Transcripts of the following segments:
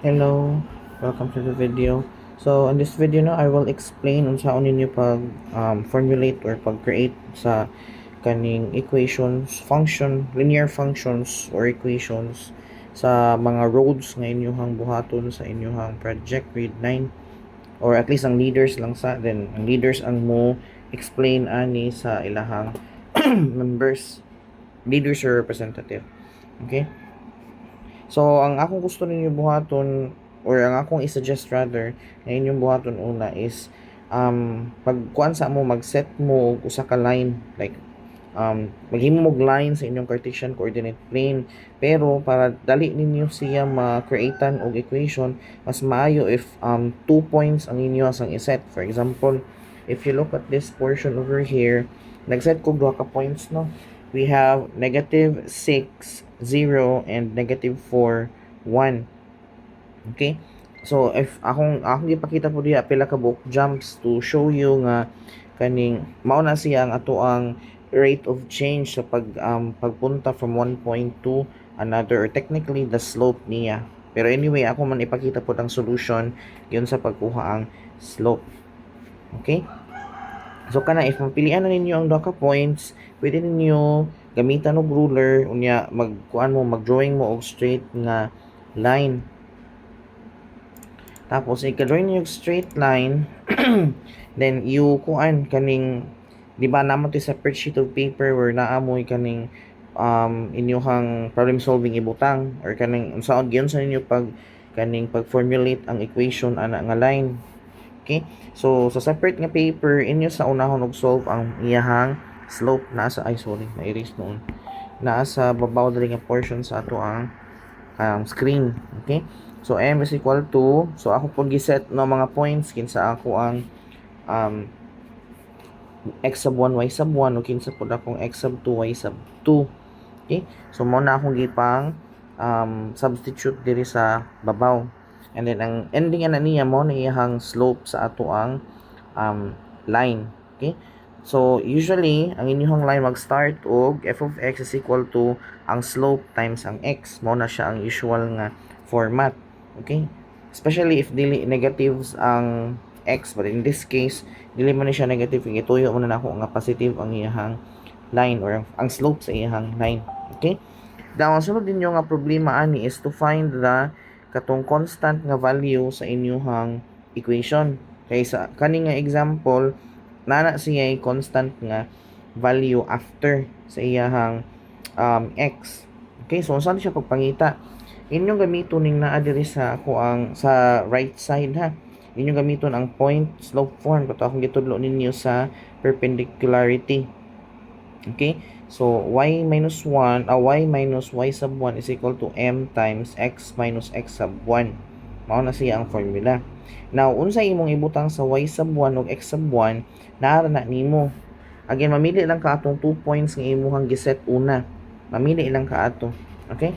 Hello, welcome to the video. So in this video I will explain on saan ninyo pag formulate or pag-create sa kaning equations, linear functions or equations sa mga roads nga inyong buhaton sa inyong project grade 9, or at least ang leaders lang ang leaders ang mo explain ani sa ilahang members, leaders or representative. Okay? So, ang akong gusto ninyo buhaton or ang akong i-suggest rather na inyong buhaton una is pagkuan sa mo mag-set mo og usa ka line, like maghimo mog line sa inyong Cartesian coordinate plane, pero para dali ninyo siya ma-createan og equation, mas maayo if 2 points ang inyo asang iset. For example, if you look at this portion over here, nag-set ko duha ka points, no? We have -6, 0, and -4, 1. Okay? So, if akong ipakita po diha pila ka book jumps to show you nga kaning mao na siya ang ato ang rate of change sa pagpunta from one point to another, or technically the slope niya. Pero anyway, ako man ipakita po ang solution yun sa pagkuha ang slope. Okay? So kana if mapilian na ninyo ang duha ka points, pwede ninyo gamitan og ruler unya mag-drawing mo og straight nga line. Tapos ika-drawing niyo og straight line, then you kaning, di ba namo to separate sheet of paper where naamoy kaning inyong problem solving ibutang, or kaning unsaon gyud sa ninyo pag-formulate ang equation ana nga line. Okay? So, sa separate nga paper, inyo sa unahon og solve ang iyahang slope. Na-erase noon. Nasa babaw dali nga portion sa ato ang screen. Okay? So, m is equal to, so ako po giset no mga points kinsa ako ang x sub 1, y sub 1, o kinsa po akong x sub 2, y sub 2. Okay? So, muna akong gipang substitute diri sa babaw. And then ang ending ana niya mo na iyang slope sa ato ang line. Okay? So usually ang inyong line mag-start og f of x is equal to ang slope times ang x. Mo na siya ang usual nga format. Okay? Especially if dili negatives ang x, but in this case dili man siya negative, ituyo mo na nako nga positive ang iyang line or ang slope sa iyang line. Okay? Now, ang sunod ninyo nga problema ani is to find the katong constant nga value sa inyong equation. Kay sa kani nga example, nana siya ay constant nga value after sa iyang x. Okay, so saan siya pagpangita? Inyong gamiton ning naa diri sa ako ang sa right side ha. Inyong gamiton ang point slope form kato akong gitudlo ninyo sa perpendicularity. Okay? So, y minus y sub 1 is equal to m times x minus x sub 1. Mao na siya ang formula. Now, unsa imong ibutang sa y sub 1 ug x sub 1, naara na nimo. Again, mamili lang ka atong 2 points nga imong giset una. Mamili lang ka ato. Okay?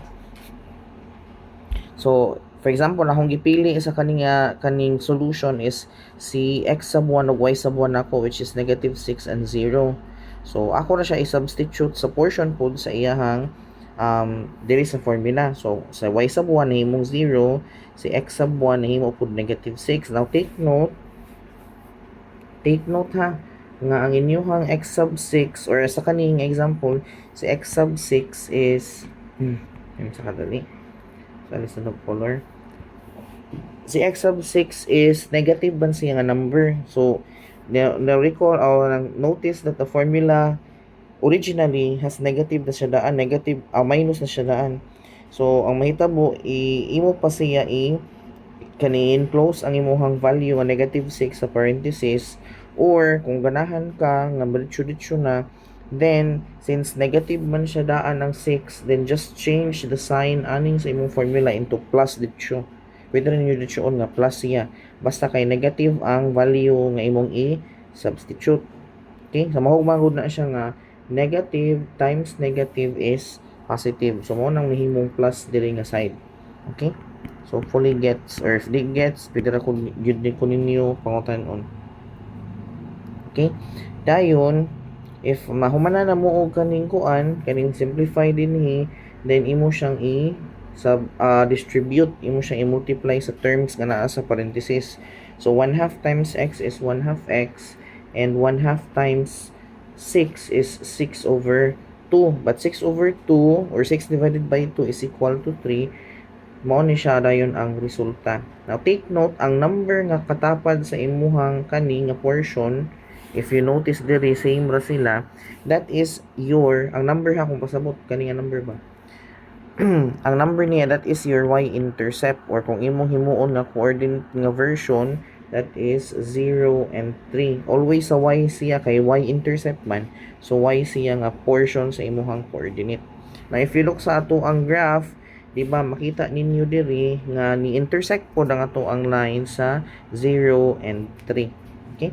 So, for example, akong gipili sa kaning solution is si x sub 1 ug y sub 1 ako, which is -6 and 0. So, ako na siya i-substitute sa portion pod sa iyahang diri sa formula. So, sa y sub 1 nahimong 0, si x sub 1 nahimo pod -6. Now, take note ha, nga ang inyong x sub 6, or sa kaning example, si x sub 6 is yun sa kadali. Sa listen of color. Si x sub 6 is negative ban siya nga number. So, now recall or notice that the formula originally has negative na siya daan, minus na siya daan. So ang mahitabo imo pa siya kanin close ang imuhang value nga -6 sa parenthesis, or kung ganahan ka nga diretso na, then since negative man siya daan ng 6, then just change the sign aning sa imong formula into plus dito. Pwede rin nyo dito nga plus siya. Basta kay negative ang value nga imong i-substitute. Okay? So, mahugmagod na siya nga negative times negative is positive. So, mo nang nahimong plus diri nga side. Okay? So, fully gets, or if di gets, pwede na ko ninyo pangutan-on. Okay? Dayon, if mahumana na mo og kaning kuan, kaning simplify dinhi, then imo siyang distribute, imo siya i-multiply sa terms nga naa sa parenthesis. So 1/2 times x is 1/2 x, and 1/2 times 6 is 6 over 2. But 6 over 2 or 6 divided by 2 is equal to 3. Mao ni siya dayon ang resulta. Now take note, ang number nga katapad sa imuhang kani nga portion, if you notice diri same ra sila, that is ang number ha, kung pasabot kani nga number ba. Ang number niya, that is your y-intercept, or kung imong himuon nga coordinate nga version, that is 0 and 3. Always sa y siya kay y-intercept man, so y siya nga portion sa imuhang coordinate. Now if you look sa ato ang graph, di ba makita ninyo diri nga ni intersect po ang ato ang line sa 0 and 3. Okay?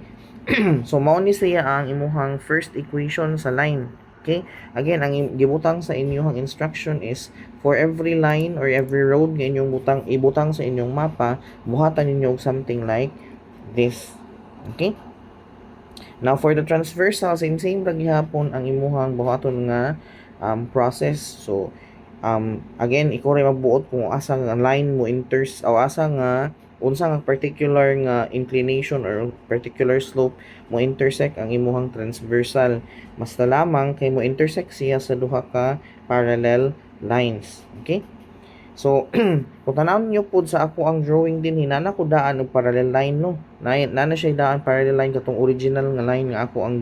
So mao ni siya ang imuhang first equation sa line. Okay? Again, ang gibutang sa inyong instruction is for every line or every road nga inyong ibutang sa inyong mapa, buhatan ninyo something like this. Okay? Now for the transversal, same ra gihapon ang imuhang buhaton nga process. So again, ikaw rin magbuot kung asa nga line mo o asa nga unsa nga particular nga inclination or particular slope mo intersect ang imuhang transversal. Basta lamang kay mo intersect siya sa duha ka parallel lines. Okay? So kung tanawon niyo pud sa ako ang drawing din, hinana ko daan og parallel line no. Nana siya daan parallel line katong original nga line nga ako ang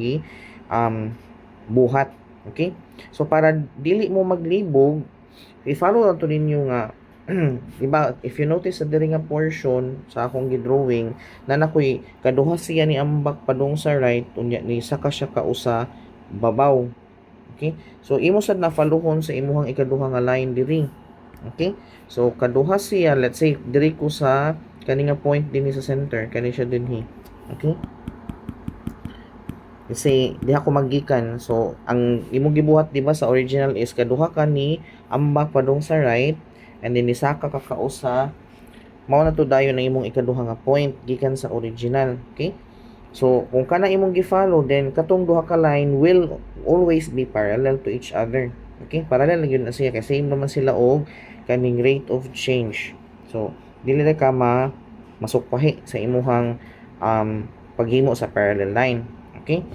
buhat. Okay? So para dili mo maglibog, i-follow lang to ninyo nga diba, if you notice sa diri nga portion sa akong gidrawing, nakoy kaduha siya ni ambak padung sa right, unya ni saka siya kausa babaw. Okay? So imo sad na follow-on sa imuhang ikaduha nga line diri. Okay? So kaduha siya, let's say diri ko sa kani nga point dinhi sa center, kani siya dinhi. Okay? Kasi diha ko magikan. So ang imong gibuhat diba sa original is kaduha ka ni ambak padung sa right, and then nisaka ka kausa, mao na to dayon na imong ikaduha nga point gikan sa original. Okay? So kung kana imong gi-follow, then katong duha ka line will always be parallel to each other. Okay? Parallel gyud na siya kasi same naman sila og kaning rate of change. So dili ra ka masukpahi sa imuhang paghimo sa parallel line. Okay?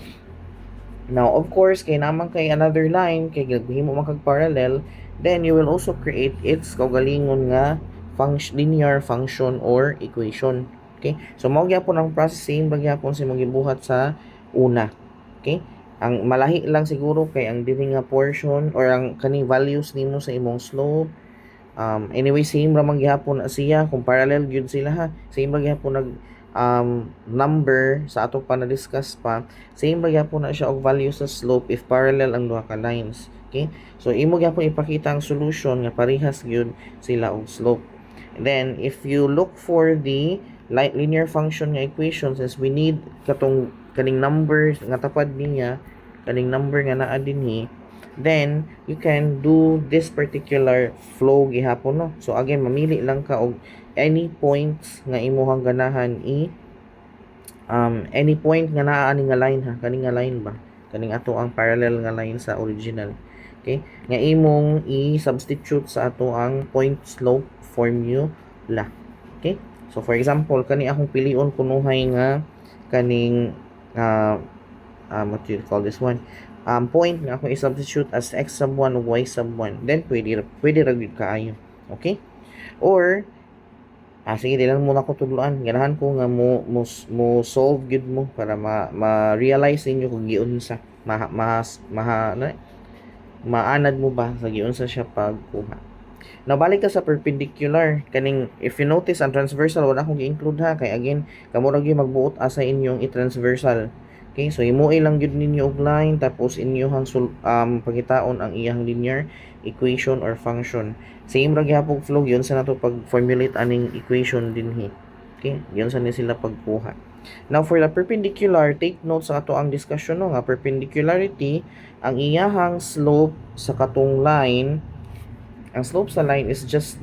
Now, of course, kay naman kay another line, kay naghimo man kag parallel, then you will also create its kaugalingon nga linear function or equation. Okay? So, mao gyapon ang processing bagyapon sa gibuhat sa una. Okay? Ang malahi lang siguro kay ang dili nga portion or ang kaning values nimo sa imong slope. Anyway, same ra man gyapon siya kung parallel gyud sila ha. Same ra gyapon nag number sa ato pa na-discuss pa, same ba gyapon na siya og value sa slope if parallel ang duha ka lines. Okay? So imo gyapon ipakita ang solution nga parehas gyud sila og slope. And then if you look for the linear function nga equation, since we need kaning number nga tapad niya, kaning number nga naa dinhi, then you can do this particular flow gihapon no. So again, mamili lang ka og any points nga imuhang ganahan any point nga naa ani nga line ha, kaning nga line ba, kaning ato ang parallel nga line sa original. Okay, nga imong i-substitute sa ato ang point slope formula. Okay, so for example kani akong pilion kunuhay nga kaning what do you call this one, point nga akong i-substitute as x sub 1 o y sub 1, then pwede ra gyud kaayo. Okay, or sige, di lang muna ko tudloan. Ganahan ko nga mo solve gud mo para ma-realize ninyo kung giunsa maanad mo ba sa giunsa siya pagkuha. Now balik ka sa perpendicular, kaning if you notice ang transversal wala akong gi-include ha, kay again kamo ra gyud magbuot asa inyong i-transversal. Okay, so himuoy lang gyud ninyo og line tapos inyohang pagitaon ang iyang linear equation or function. Same ra gyapon flow yun sa nato pag-formulate aning equation dinhi. Okay, yun sa ni sila pagkuha. Now for the perpendicular, take note sa ato ang discussion no nga perpendicularity, ang iyahang slope sa katong line, ang slope sa line is just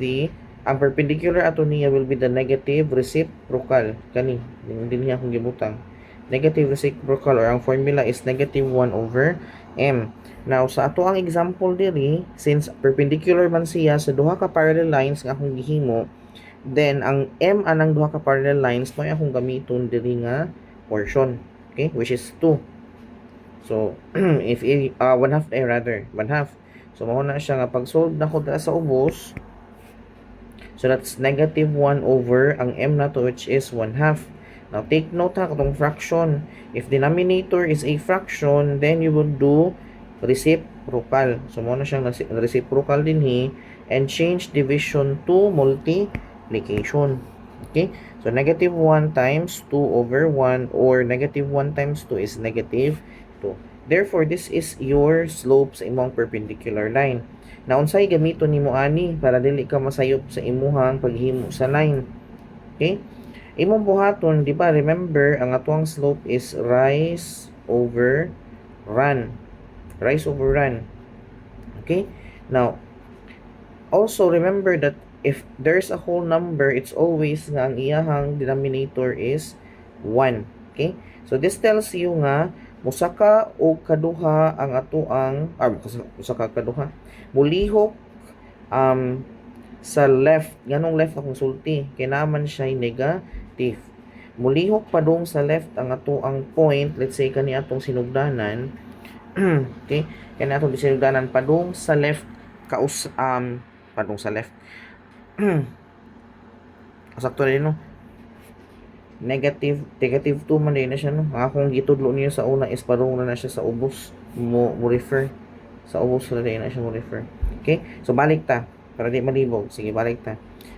ang perpendicular ato niya will be the negative reciprocal kani din niya akong gibutang. Negative reciprocal or ang formula is negative 1 over M. Now, sa ato ang example diri, since perpendicular man siya sa duha ka parallel lines nga akong gihimo, then ang M anang duha ka parallel lines mo akong gamiton diri nga portion. Okay? Which is 2. So, if 1/2 rather, 1/2. So, mao na siya nga pag-solve na ko sa ubos. So, that's negative 1 over ang M na to, which is 1/2. Now, take note ha, katong fraction. If denominator is a fraction, then you would do reciprocal. So, muna siyang reciprocal din and change division to multiplication. Okay? So, negative 1 times 2 over 1 or negative 1 times 2 is negative 2. Therefore, this is your slope sa imong perpendicular line. Now, unsay gamiton nimo ani para dili ka masayop sa imuhang paghimo sa line. Okay? Imong buhaton, di ba, remember, ang atuang slope is rise over run. Rise over run. Okay? Now, also remember that if there's a whole number, it's always nga ang iyahang denominator is 1. Okay? So, this tells you nga, musaka o kaduha ang atuang, musaka kaduha, mulihok, sa left, ganong left akong sulti, kinaman siya negative. Mulihok pa dong sa left ang ato ang point, let's say kani atong sinugdanan, okay, kani atong sinugdanan pa dong sa left, pa dong sa left, sakto rin no, negative 2 man din na siya no. Ang akong gitudlo niyo sa una is padung na siya sa ubos, mo refer sa ubos na din na siya mo refer. Okay, so balik ta para di malibog. Sige, balik ta.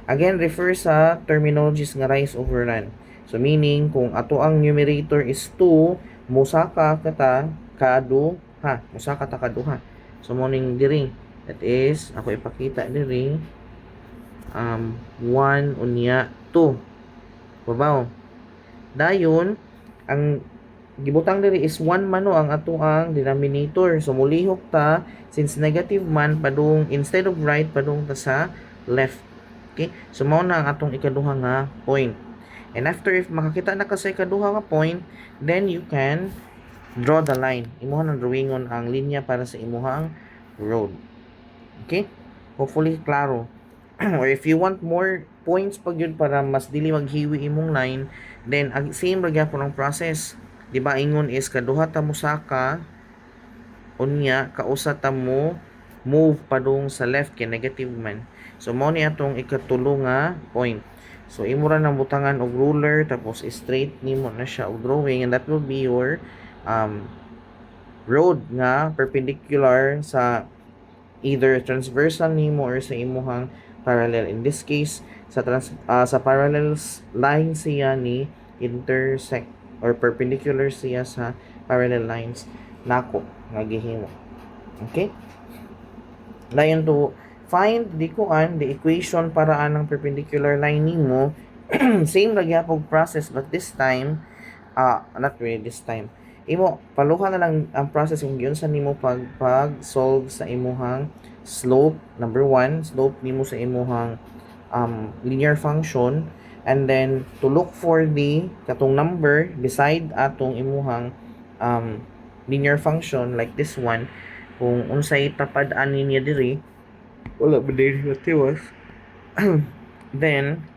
Again, refer sa terminologies nga rise over run. So, meaning, kung ato ang numerator is 2, musaka kata kaduha. Musaka ta kaduha. So, morning diri. That is, ako ipakita diri, 1 unya 2. Babaw. Dayon, ang gibutang diri is 1 mano ang ato ang denominator. So, mulihok ta, since negative man, padung, instead of right, padung ta sa left. Okay? So, mao na ang atong ikaduha nga point. And after, if makakita na ka sa ikaduha nga point, then you can draw the line. Imuha ng drawingon ang linya para sa imuhang road. Okay? Hopefully, klaro. Or if you want more points pag yun para mas dili maghiwi imong line, then same ra gyapon ang process. Di ba ingon is kaduha ta musaka unya kausa ta mo move padung sa left kay negative man. So mao ni atong ikatulo nga point. So imo ra nang butangan og ruler tapos straight nimo na siya og drawing, and that will be your road nga perpendicular sa either transversal nimo or sa imuhang parallel. In this case, sa parallels line siya ni intersect or perpendicular siya sa parallel lines nako nga gihimo. Okay? Dayon to find the equation para anang perpendicular line nimo. Same ra gyapon process, but this time not really this time. Imo paluha na lang ang process kung giun sa nimo pag solve sa imuhang slope. Number 1, slope nimo sa imuhang linear function, and then to look for the katong number beside atong imuhang linear function like this one, kung unsay tapad-an niya diri wala ba diri matiwas. Then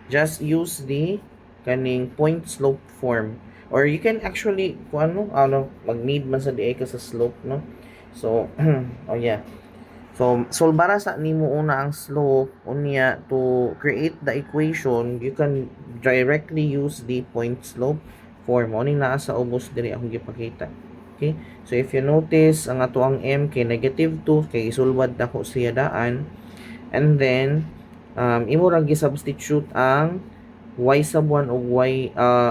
just use the kaning point slope form, or you can actually kung ano mag-need man sa DA ka sa slope no. So oh yeah, so solbara sa nimo una ang slope unya to create the equation, you can directly use the point slope form mo ning naa sa ubos diri akong gipakita. Okay, so if you notice ang ato ang m kay negative 2 kay isulbad nako siya daan, and then imo ra gi-substitute ang y sub 1 o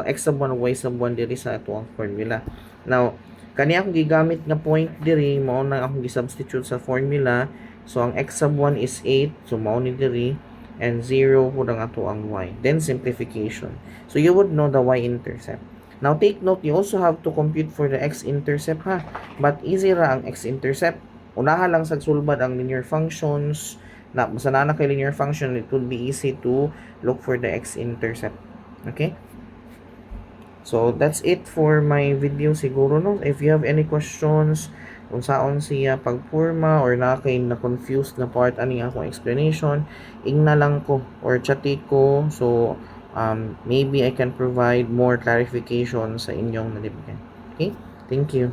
x sub 1 o y sub 1 diri sa ato ang formula. Now kani akong gigamit nga point diri, mao na akong gi-substitute sa formula. So ang x sub 1 is 8, so mao ni diri, and 0 pud ang ato ang y. Then simplification. So you would know the y-intercept. Now take note, you also have to compute for the x-intercept ha. But easy ra ang x-intercept. Unahan lang sa sulbad ang linear functions. Na basta na kay linear function, it would be easy to look for the x-intercept. Okay? So that's it for my video siguro, no. If you have any questions kung saon siya pagporma or na kay na confused na part ani akong explanation, ingna lang ko or chati ko. So maybe I can provide more clarification sa inyong nalibgan. Okay? Thank you.